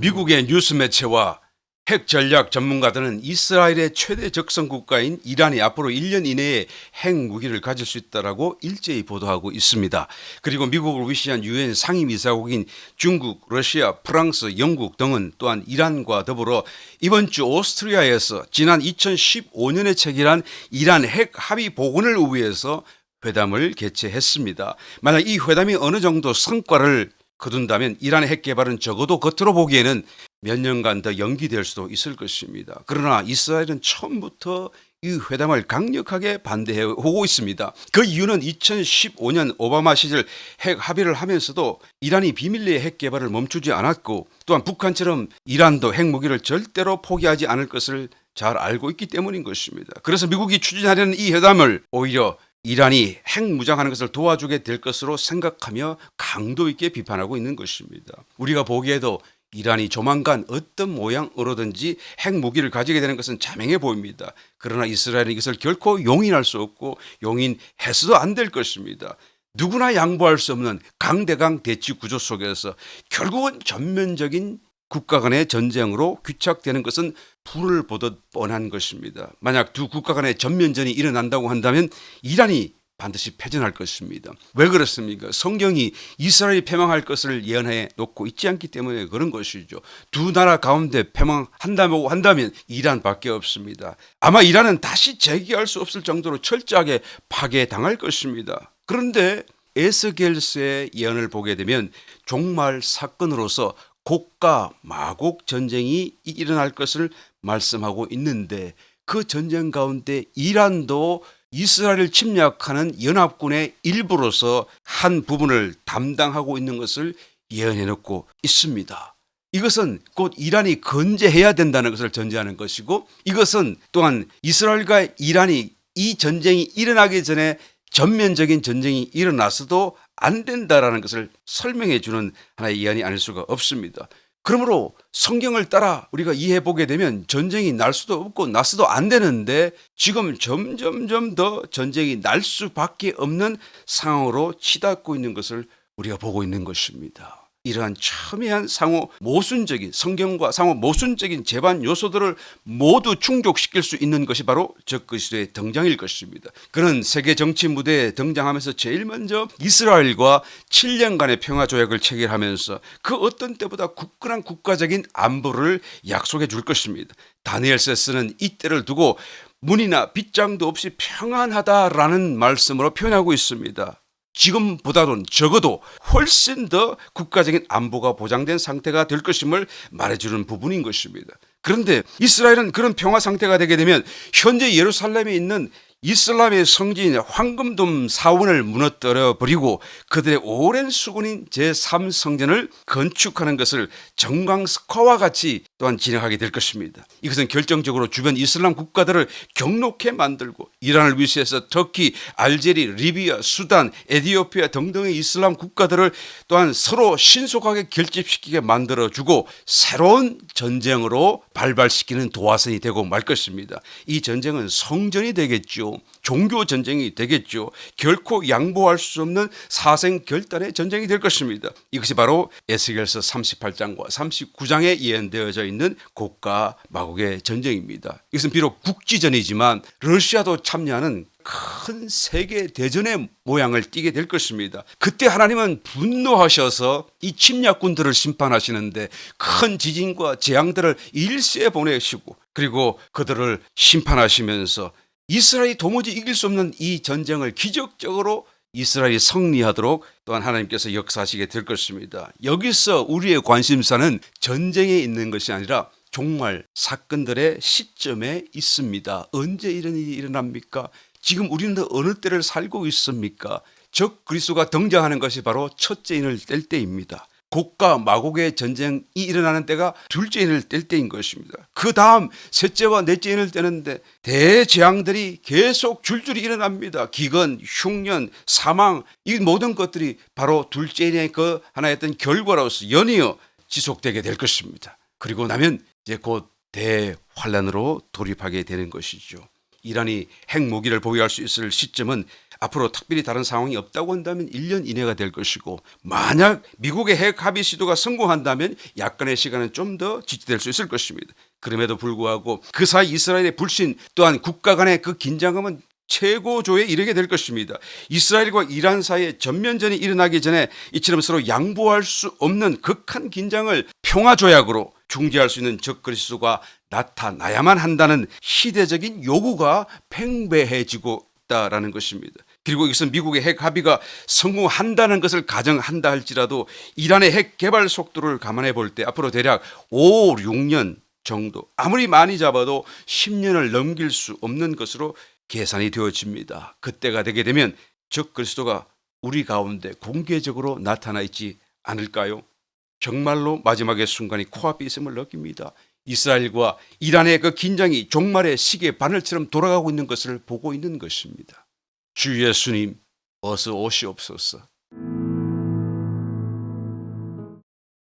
미국의 뉴스 매체와 핵 전략 전문가들은 이스라엘의 최대 적성 국가인 이란이 앞으로 1년 이내에 핵무기를 가질 수 있다라고 일제히 보도하고 있습니다. 그리고 미국을 위시한 유엔 상임이사국인 중국, 러시아, 프랑스, 영국 등은 또한 이란과 더불어 이번 주 오스트리아에서 지난 2015년에 체결한 이란 핵 합의 복원을 위해서 회담을 개최했습니다. 만약 이 회담이 어느 정도 성과를 거둔다면 이란의 핵 개발은 적어도 겉으로 보기에는 몇 년간 더 연기될 수도 있을 것입니다. 그러나 이스라엘은 처음부터 이 회담을 강력하게 반대해 오고 있습니다. 그 이유는 2015년 오바마 시절 핵 합의를 하면서도 이란이 비밀리에 핵 개발을 멈추지 않았고, 또한 북한처럼 이란도 핵무기를 절대로 포기하지 않을 것을 잘 알고 있기 때문인 것입니다. 그래서 미국이 추진하려는 이 회담을 오히려 이란이 핵무장하는 것을 도와주게 될 것으로 생각하며 강도 있게 비판하고 있는 것입니다. 우리가 보기에도 이란이 조만간 어떤 모양으로든지 핵무기를 가지게 되는 것은 자명해 보입니다. 그러나 이스라엘은 이것을 결코 용인할 수 없고 용인해서도 안 될 것입니다. 누구나 양보할 수 없는 강대강 대치 구조 속에서 결국은 전면적인 국가 간의 전쟁으로 귀착되는 것은 불을 보듯 뻔한 것입니다. 만약 두 국가 간의 전면전이 일어난다고 한다면 이란이 반드시 패전할 것입니다. 왜 그렇습니까? 성경이 이스라엘이 패망할 것을 예언해 놓고 있지 않기 때문에 그런 것이죠. 두 나라 가운데 패망한다고 한다면 이란밖에 없습니다. 아마 이란은 다시 재기할 수 없을 정도로 철저하게 파괴당할 것입니다. 그런데 에스겔서의 예언을 보게 되면 종말 사건으로서 고가 마곡 전쟁이 일어날 것을 말씀하고 있는데, 그 전쟁 가운데 이란도 이스라엘을 침략하는 연합군의 일부로서 한 부분을 담당하고 있는 것을 예언해 놓고 있습니다. 이것은 곧 이란이 건재해야 된다는 것을 전제하는 것이고, 이것은 또한 이스라엘과 이란이 이 전쟁이 일어나기 전에 전면적인 전쟁이 일어나서도 안 된다라는 것을 설명해 주는 하나의 예언이 아닐 수가 없습니다. 그러므로 성경을 따라 우리가 이해해 보게 되면 전쟁이 날 수도 없고 났어도 안 되는데, 지금 점점점 더 전쟁이 날 수밖에 없는 상황으로 치닫고 있는 것을 우리가 보고 있는 것입니다. 이러한 첨예한 상호 모순적인, 성경과 상호 모순적인 재반 요소들을 모두 충족시킬 수 있는 것이 바로 적그리스도의 등장일 것입니다. 그는 세계 정치 무대에 등장하면서 제일 먼저 이스라엘과 7년간의 평화 조약을 체결하면서 그 어떤 때보다 굳건한 국가적인 안보를 약속해 줄 것입니다. 다니엘서스는 이 때를 두고 문이나 빗장도 없이 평안하다라는 말씀으로 표현하고 있습니다. 지금보다는 적어도 훨씬 더 국가적인 안보가 보장된 상태가 될 것임을 말해주는 부분인 것입니다. 그런데 이스라엘은 그런 평화 상태가 되게 되면 현재 예루살렘에 있는 이슬람의 성지인 황금돔 사원을 무너뜨려 버리고 그들의 오랜 수군인 제3성전을 건축하는 것을 정광석화와 같이 또한 진행하게 될 것입니다. 이것은 결정적으로 주변 이슬람 국가들을 격노케 만들고 이란을 위시해서 터키, 알제리, 리비아, 수단, 에티오피아 등등의 이슬람 국가들을 또한 서로 신속하게 결집시키게 만들어주고 새로운 전쟁으로 발발시키는 도화선이 되고 말 것입니다. 이 전쟁은 성전이 되겠죠. 종교 전쟁이 되겠죠. 결코 양보할 수 없는 사생결단의 전쟁이 될 것입니다. 이것이 바로 에스겔서 38장과 39장에 예언되어져 있는 고가 마곡의 전쟁입니다. 이것은 비록 국지전이지만 러시아도 참여하는 큰 세계 대전의 모양을 띠게 될 것입니다. 그때 하나님은 분노하셔서 이 침략군들을 심판하시는데 큰 지진과 재앙들을 일시에 보내시고, 그리고 그들을 심판하시면서 이스라엘이 도무지 이길 수 없는 이 전쟁을 기적적으로 이스라엘이 승리하도록 또한 하나님께서 역사하시게 될 것입니다. 여기서 우리의 관심사는 전쟁에 있는 것이 아니라 종말 사건들의 시점에 있습니다. 언제 이런 일이 일어납니까? 지금 우리는 어느 때를 살고 있습니까? 적 그리스도가 등장하는 것이 바로 첫째 인을 뗄 때입니다. 곡과 마곡의 전쟁이 일어나는 때가 둘째 인을 뗄 때인 것입니다. 그 다음 셋째와 넷째 인을 떼는데 대재앙들이 계속 줄줄이 일어납니다. 기근, 흉년, 사망, 이 모든 것들이 바로 둘째 인의 그 하나였던 결과로서 연이어 지속되게 될 것입니다. 그리고 나면 이제 곧 대환란으로 돌입하게 되는 것이죠. 이란이 핵무기를 보유할 수 있을 시점은 앞으로 특별히 다른 상황이 없다고 한다면 1년 이내가 될 것이고, 만약 미국의 핵 합의 시도가 성공한다면 약간의 시간은 좀 더 지체될 수 있을 것입니다. 그럼에도 불구하고 그 사이 이스라엘의 불신 또한 국가 간의 그 긴장감은 최고조에 이르게 될 것입니다. 이스라엘과 이란 사이에 전면전이 일어나기 전에 이처럼 서로 양보할 수 없는 극한 긴장을 평화조약으로 중재할 수 있는 적그리스도가 나타나야만 한다는 시대적인 요구가 팽배해지고 있다라는 것입니다. 그리고 이것은 미국의 핵 합의가 성공한다는 것을 가정한다 할지라도 이란의 핵 개발 속도를 감안해 볼 때 앞으로 대략 5, 6년 정도, 아무리 많이 잡아도 10년을 넘길 수 없는 것으로 계산이 되어집니다. 그때가 되게 되면 적그리스도가 우리 가운데 공개적으로 나타나 있지 않을까요? 정말로 마지막의 순간이 코앞에 있음을 느낍니다. 이스라엘과 이란의 그 긴장이 종말의 시계 바늘처럼 돌아가고 있는 것을 보고 있는 것입니다. 주 예수님, 어서 오시옵소서.